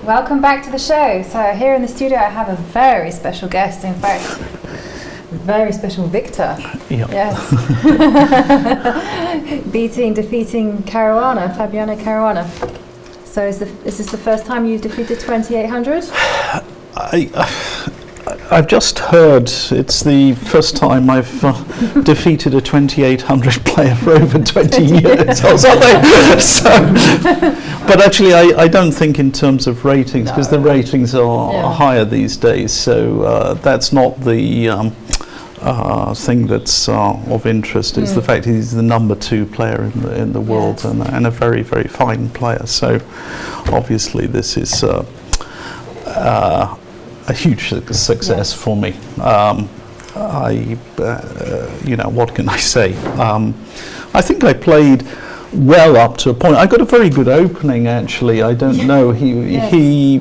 Welcome back to the show. So here in the studio I have a very special guest, in fact, very special Victor. Yep. Yes. defeating Caruana, Fabiano Caruana. So is this the first time you've defeated 2800? I've just heard it's the first time I've defeated a 2800 player for over 20 years or something. But actually I don't think in terms of ratings, because the ratings are higher these days, so that's not the thing that's of interest. It's the fact he's the #2 player in the world, and a very, very fine player. So obviously this is a huge success for me. You know, what can I say? I think I played well up to a point. I got a very good opening, actually. I don't know. He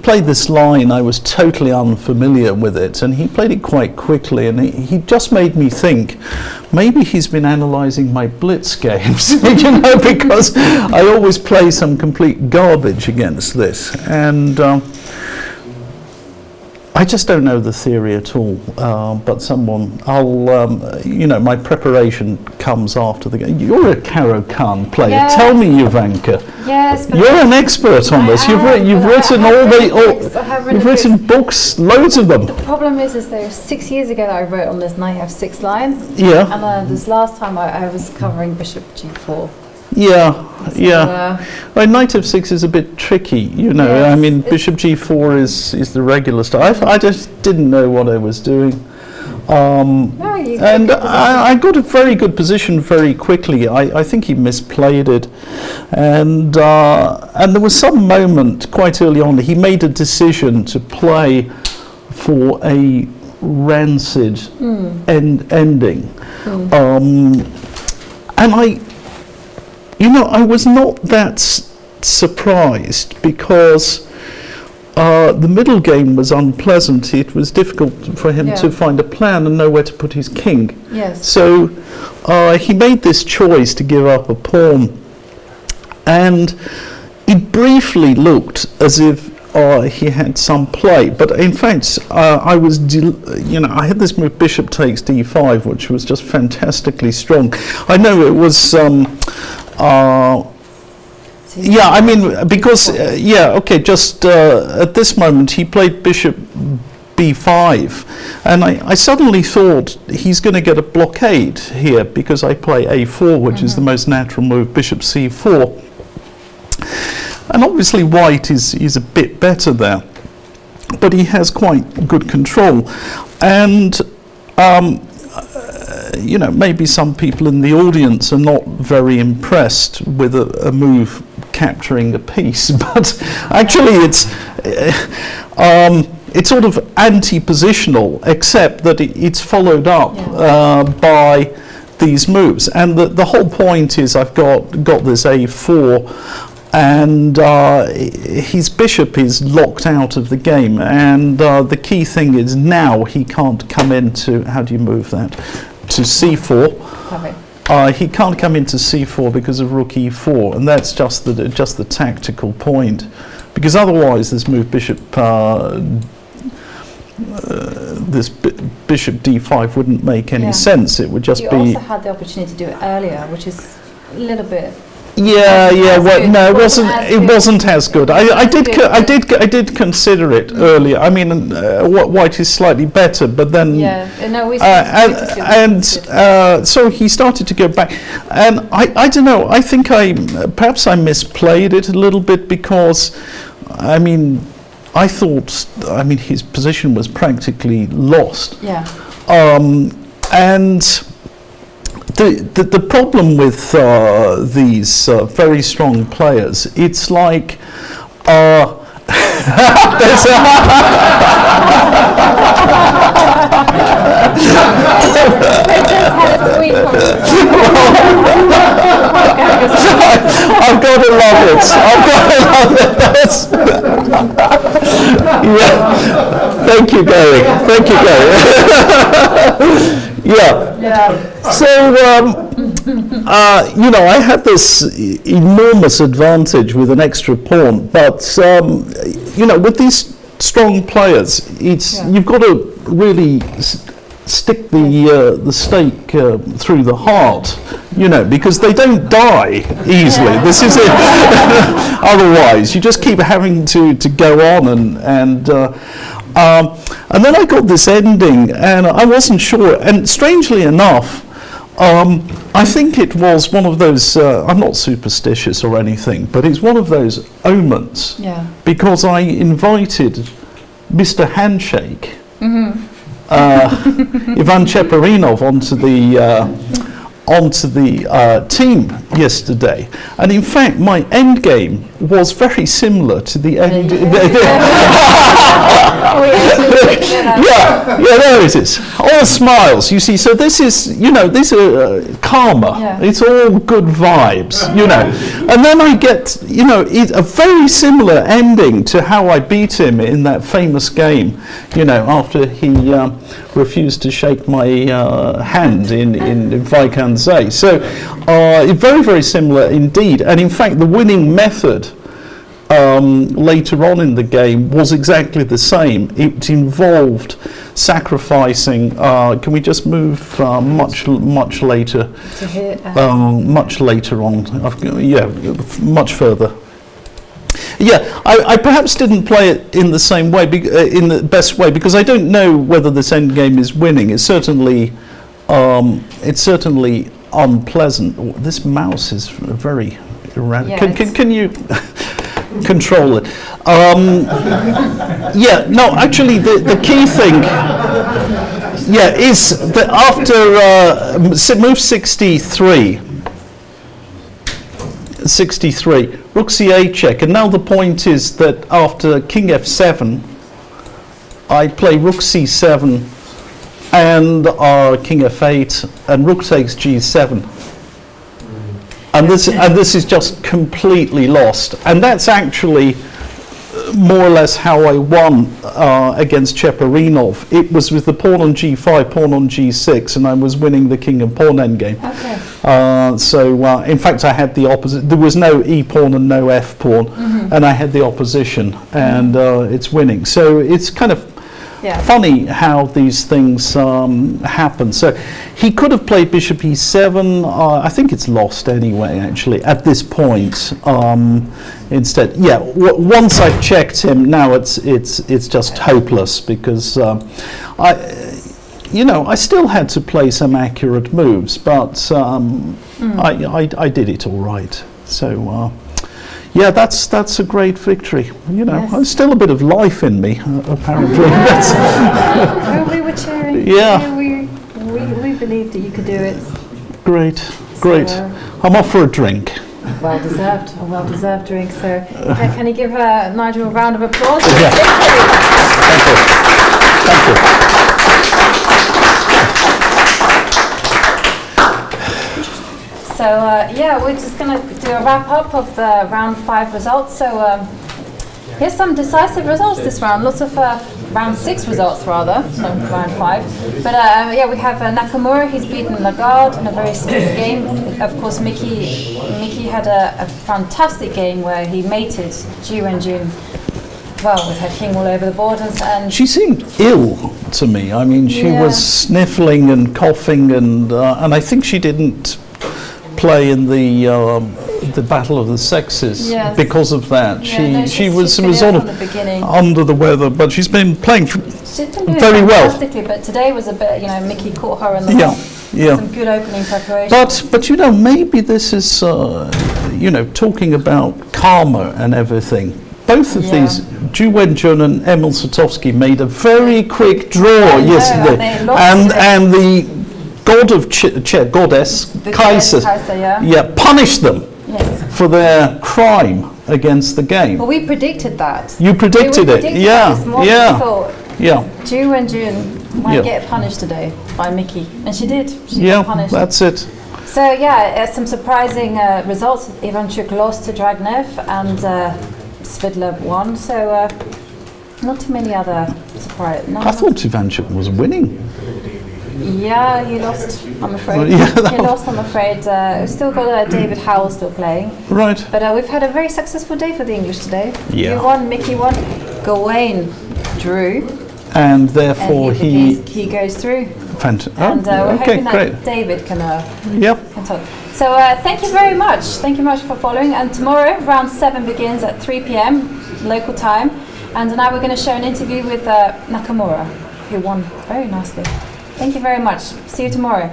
played this line. I was totally unfamiliar with it, and he played it quite quickly. And he just made me think, maybe he's been analysing my blitz games, you know, because I always play some complete garbage against this, and. I just don't know the theory at all, but you know, my preparation comes after the game. You're a Caro Khan player. Yes. Tell me, Ivanka. Yes. You're an expert on this. You've written books, loads of them. The problem is there 6 years ago that I wrote on this knight f6 line. Yeah. And this last time I was covering bishop g4. Yeah, so, well, knight f6 is a bit tricky, you know. Yes, I mean, bishop g4 is the regular style. I just didn't know what I was doing. And I got a very good position very quickly. I think he misplayed it, and there was some moment quite early on. He made a decision to play for a rancid ending, and you know, I was not that surprised, because the middle game was unpleasant. It was difficult for him to find a plan and know where to put his king. Yes. So he made this choice to give up a pawn, and it briefly looked as if he had some play, but in fact I was, you know, I had this move bishop takes d5, which was just fantastically strong. I know it was yeah, I mean, because just at this moment he played bishop b5, and I suddenly thought he's going to get a blockade here, because I play a4, which is the most natural move, bishop c4, and obviously white is a bit better there, but he has quite good control. And you know, maybe some people in the audience are not very impressed with a move capturing a piece, but actually it's sort of anti-positional, except that it's followed up by these moves. And the whole point is I've got this a4, and his bishop is locked out of the game, and the key thing is now he can't come into, how do you move that, to c4. He can't come into c4 because of rook e4, and that's just the tactical point, because otherwise this move bishop bishop d5 wouldn't make any sense. It would just be. You also had the opportunity to do it earlier, which is a little bit. Well, no, it wasn't as good. I did consider it earlier. I mean, white is slightly better, but then so he started to go back, and I don't know. I think perhaps I misplayed it a little bit, because I mean, I thought his position was practically lost. Yeah. And the problem with these very strong players, it's like there's I've got to love it. Yeah. Thank you, Gary. you know, I had this enormous advantage with an extra pawn, but you know, with these strong players, you've got to really stick the stake through the heart, you know, because they don't die easily. This is it. Otherwise, you just keep having to go on and then I got this ending, and I wasn't sure. And strangely enough, I think it was one of those. I'm not superstitious or anything, but it's one of those omens. Yeah. Because I invited Mr. Handshake. Mm-hmm. Ivan Cheparinov onto the team yesterday, and in fact my end game was very similar to the end. Yeah, there it is. All smiles, you see. So this is, you know, these are karma. Yeah. It's all good vibes, you know. And then I get, you know, a very similar ending to how I beat him in that famous game, you know, after he refused to shake my hand in Vaikanze. So very, very similar indeed. And in fact, the winning method later on in the game was exactly the same. It involved sacrificing. Can we just move much later? To here, much later on. Much further. Yeah, I perhaps didn't play it in the same way, in the best way, because I don't know whether this end game is winning. It's certainly unpleasant. Oh, this mouse is very erratic. Yeah, can you control it? Yeah, no, actually the key thing, yeah, is that after move 63, rook c8 check, and now the point is that after king f7, I play rook c7 and king f8, and rook takes g7. And this is just completely lost, and that's actually more or less how I won against Cheparinov. It was with the pawn on g5, pawn on g6, and I was winning the king and pawn endgame. Okay. So in fact, I had the opposite. There was no e pawn and no f pawn, and I had the opposition, and it's winning. So it's kind of funny how these things happen. So he could have played bishop e7. I think it's lost anyway, actually, at this point. Instead, yeah. Once I've checked him, now it's just hopeless, because I still had to play some accurate moves, but I did it all right. So. Yeah, that's a great victory. You know, Yes. there's still a bit of life in me, apparently. We were cheering. Yeah. We believed that you could do it. Great. I'm off for a drink. A well-deserved drink. So, can you give Nigel a round of applause? Yeah. Thank you. So we're just going to do a wrap up of the round 5 results. So here's some decisive results this round. Lots of round 6 results rather, not round 5. But we have Nakamura. He's beaten Lagarde in a very smooth game. Of course, Miki had a fantastic game where he mated Ju Wenjun. Well, with her king all over the board, and She seemed ill to me. I mean, she was sniffling and coughing, and I think she didn't play in the Battle of the Sexes because of that. She was sort of under the weather, but she's been playing very well. Fantastically, but today was a bit, Miki caught her in the some good opening preparation. But maybe this is talking about karma and everything. Both of these, Ju Wenjun and Emil Satovsky, made a very quick draw yesterday, and the god of goddess Kaiser, punished them for their crime against the game. Well, we predicted that. You predicted it, yeah. Ju Wenjun might get punished today by Miki, and she did. She got punished. That's it. So some surprising results. Ivanchuk lost to Dragnev, and Svidler won. So not too many other surprises. I thought Ivanchuk was winning. Yeah, he lost, I'm afraid. Yeah. He lost, I'm afraid. We've still got David Howell still playing. Right. But we've had a very successful day for the English today. Yeah. You won, Mickey won, Gawain drew. And therefore he goes through. Fantastic. And we're hoping that great. David can Yep. talk. So thank you very much. Thank you much for following. And tomorrow, round 7 begins at 3 p.m. local time. And now we're going to show an interview with Nakamura, who won very nicely. Thank you very much. See you tomorrow.